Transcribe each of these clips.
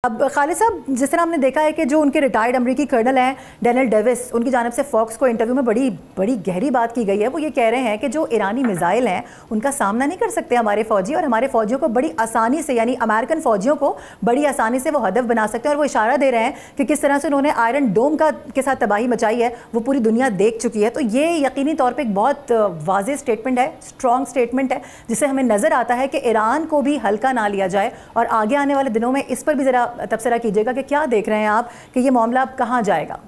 अब खालिद साहब, जिस तरह हमने देखा है कि जो उनके रिटायर्ड अमरीकी कर्नल हैं डैनियल डेविस, उनकी जानिब से फॉक्स को इंटरव्यू में बड़ी गहरी बात की गई है। वो ये कह रहे हैं कि जो ईरानी मिसाइल हैं उनका सामना नहीं कर सकते हमारे फौजी, और हमारे फौजियों को बड़ी आसानी से, यानी अमेरिकन फौजियों को बड़ी आसानी से वो हदफ बना सकते हैं। और वो इशारा दे रहे हैं कि किस तरह से उन्होंने आयरन डोम के साथ तबाही मचाई है, वो पूरी दुनिया देख चुकी है। तो ये यकीनी तौर पर एक बहुत वाज़ेह स्टेटमेंट है, स्ट्रॉन्ग स्टेटमेंट है, जिससे हमें नज़र आता है कि ईरान को भी हल्का ना लिया जाए। और आगे आने वाले दिनों में इस पर भी ज़रा तबसरा कीजिएगा कि क्या देख रहे हैं आप कि ये मामला अब कहां जाएगा।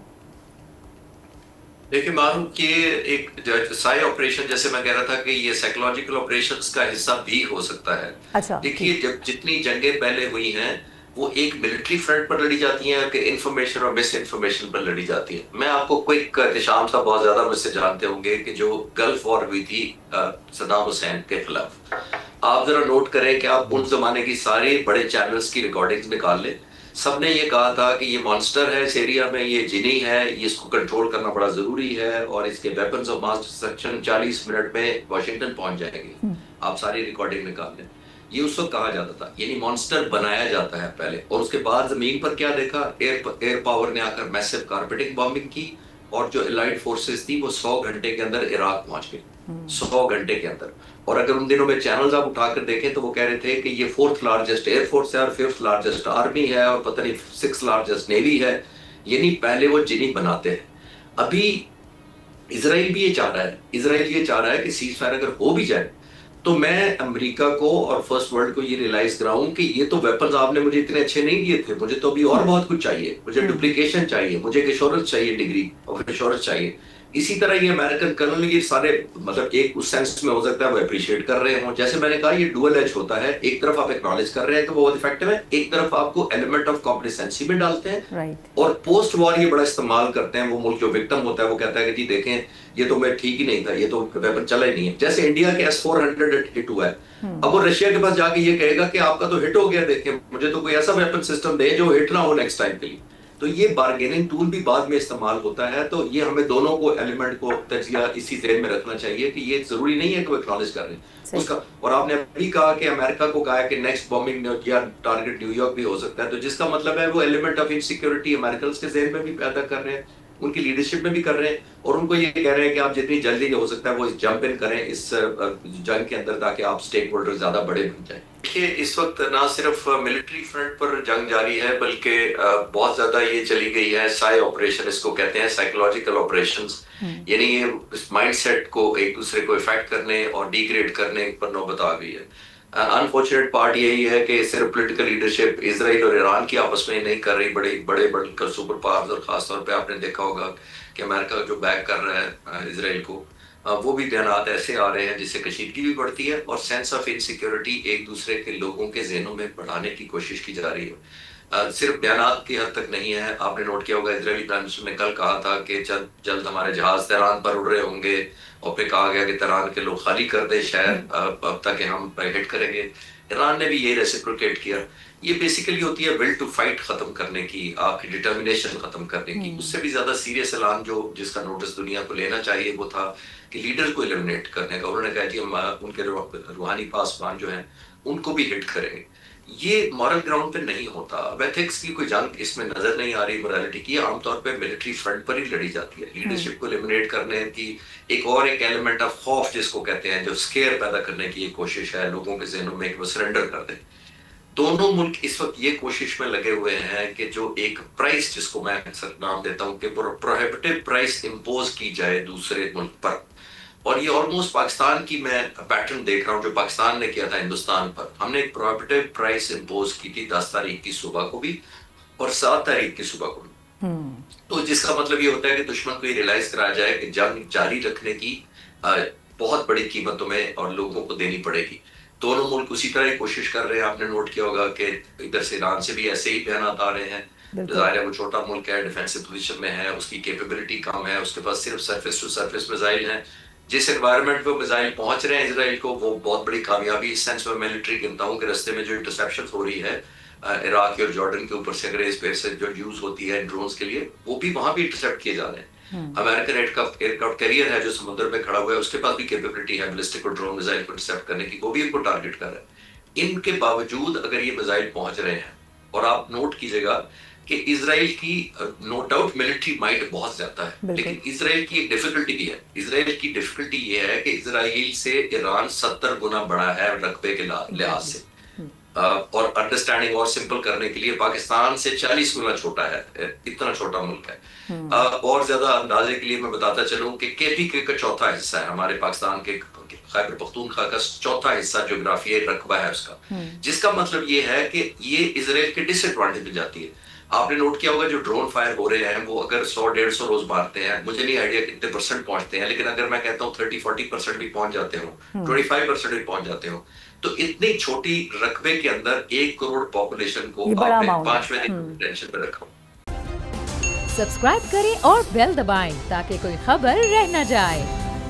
देखिए मालूम कि एक साई ऑपरेशन, जैसे मैं कह रहा था कि ये साइकोलॉजिकल ऑपरेशंस का हिस्सा भी हो सकता है। अच्छा, देखिए जब जितनी जंगें पहले हुई हैं वो एक मिलिट्री फ्रंट पर लड़ी जाती हैं कि इंफॉर्मेशन और मिस इंफॉर्मेशन पर लड़ी जाती है। मैं आपको क्विक, निशाम साहब बहुत ज्यादा मुझसे जानते होंगे कि जो गल्फ वॉर हुई थी सद्दाम हुसैन के खिलाफ, आप जरा नोट करें कि आप उन जमाने की सारे बड़े चैनल्स की रिकॉर्डिंग्स निकाल लें। सबने ये कहा था कि ये मॉन्स्टर है इस एरिया में, ये जिनी है, ये इसको कंट्रोल करना बड़ा जरूरी है और इसके weapons of mass destruction 40 minute में वाशिंगटन पहुंच जाएंगे। आप सारी रिकॉर्डिंग निकाल लें। ये उस वक्त कहा जाता था, यानी मॉन्स्टर बनाया जाता है पहले, और उसके बाद जमीन पर क्या देखा, एयर पावर ने आकर मैसिव कारपेटिंग बॉम्बिंग की, और जो एलाइड फोर्सेस थी वो 100 घंटे के अंदर इराक पहुंच गई, 100 घंटे के अंदर। और अगर उन दिनों में चैनल्स आप उठाकर देखें तो वो कह रहे थे कि ये 4th लार्जेस्ट एयरफोर्स है और 5th लार्जेस्ट आर्मी है और पता नहीं 6th लार्जेस्ट नेवी है, यानी पहले वो जिनी बनाते हैं। अभी इसराइल भी ये चाह रहा है, इसराइल ये चाह रहा है कि सीज फायर अगर हो भी जाए तो मैं अमेरिका को और फर्स्ट वर्ल्ड को ये रियलाइज कराऊं कि ये तो वेपन्स आपने मुझे इतने अच्छे नहीं दिए थे, मुझे तो अभी और बहुत कुछ चाहिए, मुझे डुप्लीकेशन चाहिए, मुझे एश्योरेंस चाहिए, डिग्री ऑफ एश्योरेंस चाहिए। इसी तरह ये अमेरिकन कर्नल ये सारे, मतलब एक उस सेंस में हो सकता है वो अप्रिशिएट कर रहे हो। जैसे मैंने कहा ये डुअल एज होता है, एक तरफ आप एक्नॉलेज कर रहे हैं कि वो बहुत इफेक्टिव है, एक तरफ आपको एलिमेंट ऑफ कॉम्प्लिसेंसी में डालते हैं। और पोस्ट वॉर ये बड़ा इस्तेमाल करते हैं, वो मुल्क जो विक्टिम होता है वो कहता है कि जी देखें ये तो मैं ठीक ही नहीं था, ये तो वेपन चला ही नहीं है। जैसे इंडिया के S-400 हिट हुआ है, अब वो रशिया के पास जाके ये कहेगा कि आपका तो हिट हो गया, देखें मुझे तो कोई ऐसा वेपन सिस्टम दे जो हिट ना हो नेक्स्ट टाइम के लिए। तो ये बार्गेनिंग टूल भी बाद में इस्तेमाल होता है। तो ये हमें दोनों को एलिमेंट को तजिया इसी ज़हन में रखना चाहिए कि ये जरूरी नहीं है कि वो एक्नॉलेज कर रहे हैं उसका। और आपने अभी कहा कि अमेरिका को कहा है कि नेक्स्ट बॉम्बिंग या टारगेट न्यूयॉर्क भी हो सकता है, तो जिसका मतलब है वो एलिमेंट ऑफ इनसिक्योरिटी अमेरिकन के ज़हन में भी पैदा कर रहे हैं, उनकी लीडरशिप में भी कर रहे हैं, और उनको ये कह रहे हैं कि आप जितनी जल्दी हो सकता है वो जंप इन करें इस जंग के अंदर, ताकि आप स्टेक होल्डर ज्यादा बड़े बन जाए। देखिए इस वक्त ना सिर्फ मिलिट्री फ्रंट पर जंग जारी है, बल्कि बहुत ज्यादा ये चली गई है साई ऑपरेशन, इसको कहते हैं साइकोलॉजिकल ऑपरेशंस, यानी ये इस माइंडसेट को एक दूसरे को इफेक्ट करने और डिग्रेड करने पर नौबत आ गई है। अनफॉर्चुनेट पार्ट यही है कि सिर्फ पॉलिटिकल लीडरशिप इसराइल और ईरान की आपस में नहीं कर रही, बड़े बड़े सुपर पावर्स, और खासतौर पे आपने देखा होगा कि अमेरिका जो बैक कर रहा है इसराइल को, वो भी बयानात ऐसे आ रहे हैं जिससे कशीदगी भी बढ़ती है और सेंस ऑफ इनसिक्योरिटी एक दूसरे के लोगों के जहनों में बढ़ाने की कोशिश की जा रही है। सिर्फ बयानात की हद तक नहीं है। आपने नोट किया होगा इजरायली प्राइम मिनिस्टर ने कल कहा था कि जल्द हमारे जहाज तेहरान पर उड़ रहे होंगे, और फिर कहा गया कि तेहरान के लोग खाली कर दे शहर अब तक हम हिट करेंगे। ईरान ने भी ये रेसिप्रोकेट किया। ये बेसिकली होती है विल टू फाइट खत्म करने की, आपकी डिटर्मिनेशन खत्म करने की। उससे भी ज्यादा सीरियस ऐलान जो जिसका नोटिस दुनिया को लेना चाहिए वो था कि लीडर को एलिमिनेट करने का। उन्होंने कहा कि हम उनके रूहानी पासवान जो हैं उनको भी हिट करेंगे। ये मॉरल ग्राउंड पे नहीं होता। अब एथिक्स की कोई जंग इसमें नजर नहीं आ रही मोरालिटी की, आमतौर पे मिलिट्री फ्रंट पर ही लड़ी जाती है। लीडरशिप को एलिमिनेट करने की एक एलिमेंट ऑफ खौफ जिसको कहते हैं, जो स्केयर पैदा करने की एक कोशिश है लोगों के जहनों में, वो सरेंडर कर दें। दोनों मुल्क इस वक्त ये कोशिश में लगे हुए हैं कि जो एक प्राइस, जिसको मैं अक्सर नाम देता हूँ कि प्रोहिबिटिव प्राइस इंपोज की जाए दूसरे मुल्क पर। और ये ऑलमोस्ट पाकिस्तान की मैं पैटर्न देख रहा हूँ जो पाकिस्तान ने किया था हिंदुस्तान पर। हमने एक प्रोहिबिटिव प्राइस इंपोज की थी 10 तारीख की सुबह को भी और 7 तारीख की सुबह को भी। तो जिसका मतलब ये होता है कि दुश्मन को ये रियलाइज कराया जाए कि जंग जारी रखने की बहुत बड़ी कीमत तुम्हें और लोगों को देनी पड़ेगी। दोनों मुल्क उसी तरह की कोशिश कर रहे हैं। आपने नोट किया होगा कि इधर से ईरान से भी ऐसे ही बयान आ रहे हैं। जाहिर है वो छोटा मुल्क है, डिफेंसिव पोजीशन में है, उसकी कैपेबिलिटी कम है, उसके पास सिर्फ सरफेस टू सरफेस मिसाइल हैं। जिस एनवायरनमेंट पे मिसाइल पहुंच रहे हैं इसराइल को, वो बहुत बड़ी कामयाबी इस सेंस में मिलिट्री गिनता हूँ कि रास्ते में जो इंटरसेप्शन हो रही है इराक और जॉर्डन के ऊपर से, अगर स्पेस से जो यूज होती है ड्रोन्स के लिए, वो भी वहां भी इंटरसेप्ट किए जा रहे हैं। अमेरिकन एयरक्राफ्ट कैरियर है जो समुद्र में खड़ा हुआ है, उसके पास भी कैपेबिलिटी है बैलिस्टिक और ड्रोन मिसाइल को इंटरसेप्ट करने की, वो भी इनको टारगेट कर रहा है। इनके बावजूद अगर ये मिसाइल पहुंच रहे हैं और आप नोट कीजिएगा कि इजराइल की नो डाउट मिलिट्री माइट बहुत ज्यादा है, लेकिन इजराइल की एक डिफिकल्टी भी है। इजराइल की डिफिकल्टी ये है कि इजराइल से ईरान 70 गुना बड़ा है रकबे के लिहाज से, और अंडरस्टैंडिंग और सिंपल करने के लिए पाकिस्तान से 40 गुना छोटा है, इतना छोटा मुल्क है। और ज्यादा अंदाजे के लिए मैं बताता चलूं कि केपीके का चौथा हिस्सा है हमारे पाकिस्तान के खैबर पख्तूनख्वा का चौथा हिस्सा ज्योग्राफियाई रकबा है उसका, जिसका मतलब ये है कि ये इजराइल के डिसएडवांटेज में जाती है। आपने नोट किया होगा जो ड्रोन फायर हो रहे हैं वो अगर 100-150 रोज मारते हैं, मुझे नहीं आइडिया कितने परसेंट पहुंचते हैं, लेकिन अगर मैं कहता हूँ 30-40% भी पहुंच जाते हो, 25% भी पहुंच जाते हो, तो इतनी छोटी रकबे के अंदर 1 करोड़ पॉपुलेशन को आपने 5वें दिन टेंशन पे रखा। सब्सक्राइब करें और बेल दबाएं ताकि कोई खबर रह न जाए।